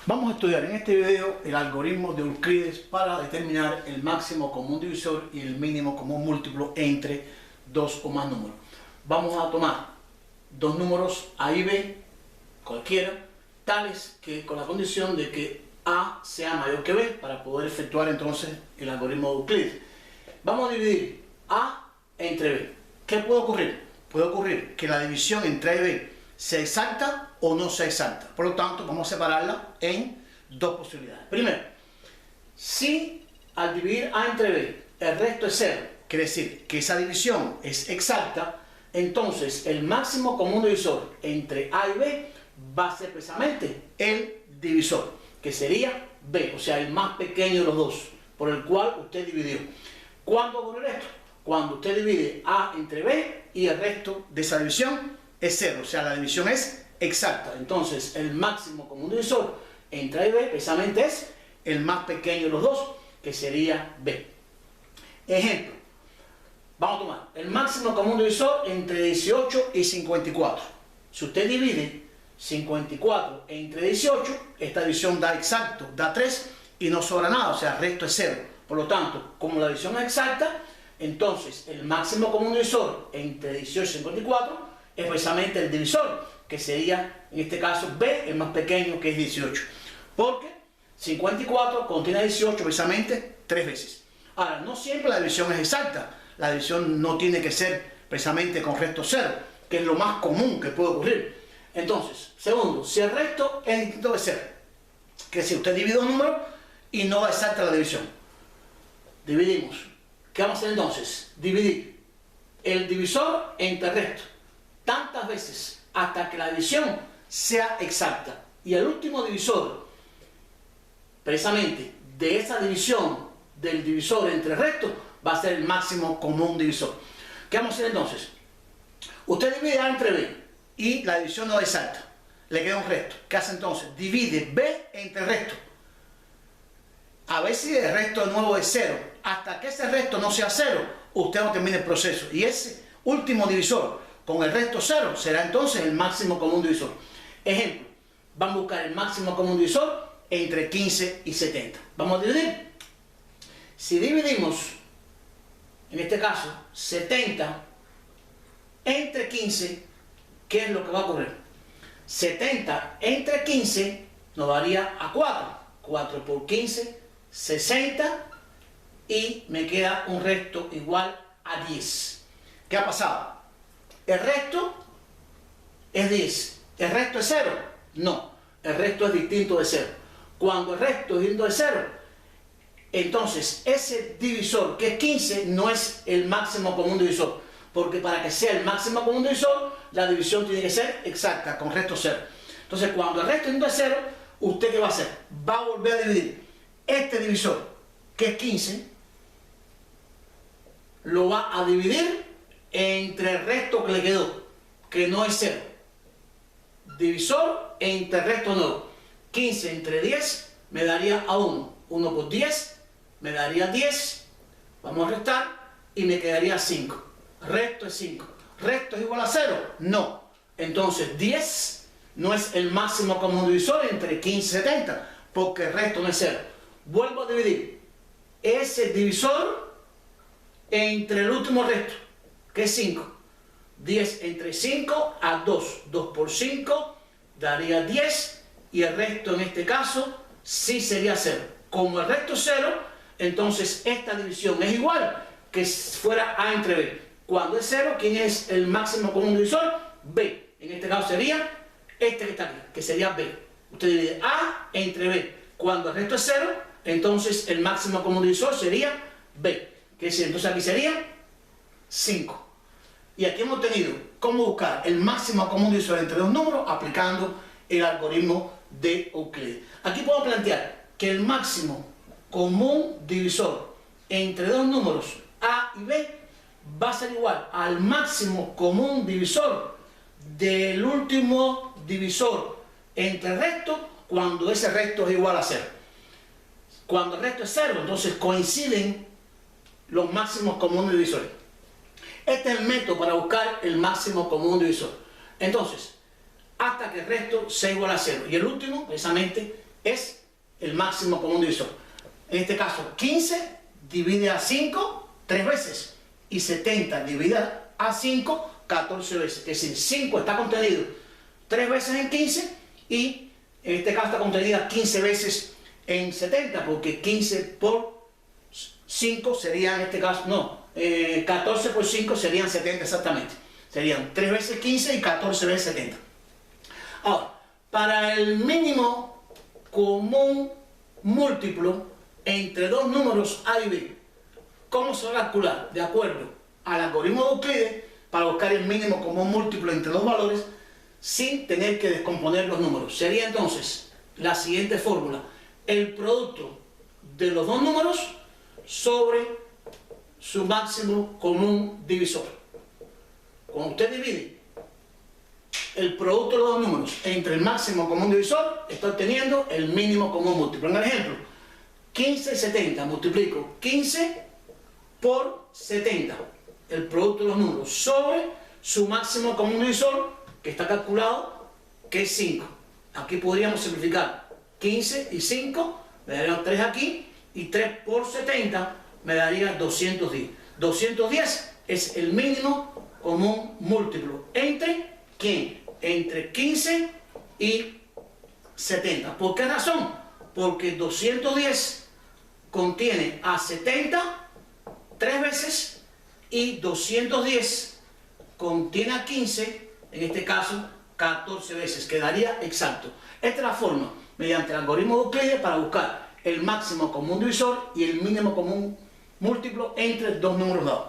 Vamos a estudiar en este video el algoritmo de Euclides para determinar el máximo común divisor y el mínimo común múltiplo entre dos o más números. Vamos a tomar dos números A y B, cualquiera, tales que con la condición de que A sea mayor que B para poder efectuar entonces el algoritmo de Euclides. Vamos a dividir A entre B. ¿Qué puede ocurrir? Puede ocurrir que la división entre A y B sea exacta o no sea exacta. Por lo tanto, vamos a separarla en dos posibilidades. Primero, si al dividir A entre B el resto es 0, quiere decir que esa división es exacta, entonces el máximo común divisor entre A y B va a ser precisamente el divisor, que sería B, o sea, el más pequeño de los dos, por el cual usted dividió. ¿Cuándo ocurre esto? Cuando usted divide A entre B y el resto de esa división es 0, o sea, la división es exacta. Entonces, el máximo común divisor entre A y B precisamente es el más pequeño de los dos, que sería B. Ejemplo, vamos a tomar el máximo común divisor entre 18 y 54. Si usted divide 54 entre 18, esta división da exacto, da 3 y no sobra nada, o sea, el resto es 0. Por lo tanto, como la división es exacta, entonces el máximo común divisor entre 18 y 54 es precisamente el divisor, que sería en este caso B, el más pequeño, que es 18. Porque 54 contiene 18 precisamente 3 veces. Ahora, no siempre la división es exacta. La división no tiene que ser precisamente con resto 0, que es lo más común que puede ocurrir. Entonces, segundo, si el resto es distinto de 0, que si usted divide un número y no da exacta la división, dividimos. ¿Qué vamos a hacer entonces? Dividir el divisor entre el resto tantas veces hasta que la división sea exacta. Y el último divisor, precisamente de esa división del divisor entre el resto, va a ser el máximo común divisor. ¿Qué vamos a hacer entonces? Usted divide A entre B y la división no es exacta. Le queda un resto. ¿Qué hace entonces? Divide B entre el resto. A ver si el resto de nuevo es 0. Hasta que ese resto no sea 0, usted no termina el proceso. Y ese último divisor con el resto 0 será entonces el máximo común divisor. Ejemplo, vamos a buscar el máximo común divisor entre 15 y 70. Vamos a dividir. Si dividimos, en este caso, 70 entre 15, ¿qué es lo que va a ocurrir? 70 entre 15 nos daría a 4. 4 por 15, 60, y me queda un resto igual a 10. ¿Qué ha pasado? ¿El resto es 10? ¿El resto es 0? No, el resto es distinto de 0. Cuando el resto es distinto de 0, entonces ese divisor, que es 15, no es el máximo común divisor. Porque para que sea el máximo común divisor, la división tiene que ser exacta, con resto 0. Entonces, cuando el resto es distinto de 0, ¿usted qué va a hacer? Va a volver a dividir este divisor, que es 15, lo va a dividir entre el resto que le quedó, que no es 0. Divisor entre el resto nuevo. 15 entre 10 me daría a 1. 1 por 10 me daría 10. Vamos a restar y me quedaría 5. Resto es 5. ¿Resto es igual a 0? No. Entonces 10 no es el máximo común divisor entre 15 y 70, porque el resto no es 0. Vuelvo a dividir ese divisor entre el último resto, que es 5. 10 entre 5 a 2. 2 por 5 daría 10, y el resto en este caso sí sería 0. Como el resto es 0, entonces esta división es igual que si fuera A entre B. Cuando es 0, ¿quién es el máximo común divisor? B. En este caso sería este que está aquí, que sería B. Usted divide A entre B. Cuando el resto es 0, entonces el máximo común divisor sería B. Que es, entonces aquí sería 5. Y aquí hemos tenido cómo buscar el máximo común divisor entre dos números aplicando el algoritmo de Euclides. Aquí puedo plantear que el máximo común divisor entre dos números A y B va a ser igual al máximo común divisor del último divisor entre el resto, cuando ese resto es igual a 0. Cuando el resto es 0, entonces coinciden los máximos comunes divisores. Este es el método para buscar el máximo común divisor. Entonces, hasta que el resto sea igual a 0. Y el último, precisamente, es el máximo común divisor. En este caso, 15 divide a 5 3 veces y 70 divide a 5 14 veces. Es decir, 5 está contenido 3 veces en 15 y en este caso está contenida 15 veces en 70, porque 15 por 5 sería en este caso, no, 14 por 5 serían 70 exactamente. Serían 3 veces 15 y 14 veces 70. Ahora, para el mínimo común múltiplo entre dos números a dividir, ¿cómo se va a calcular? De acuerdo al algoritmo de Euclides, para buscar el mínimo común múltiplo entre dos valores sin tener que descomponer los números. Sería entonces la siguiente fórmula: el producto de los dos números sobre su máximo común divisor. Cuando usted divide el producto de los dos números entre el máximo común divisor, está obteniendo el mínimo común múltiplo. En el ejemplo, 15 y 70, multiplico 15 por 70, el producto de los números, sobre su máximo común divisor, que está calculado, que es 5. Aquí podríamos simplificar 15 y 5, me darían 3 aquí, y 3 por 70 me daría 210. 210 es el mínimo común múltiplo. ¿Entre quién? Entre 15 y 70. ¿Por qué razón? Porque 210 contiene a 70 3 veces y 210 contiene a 15, en este caso 14 veces. Quedaría exacto. Esta es la forma, mediante el algoritmo de Euclides, para buscar el máximo común divisor y el mínimo común múltiplo entre dos números dados.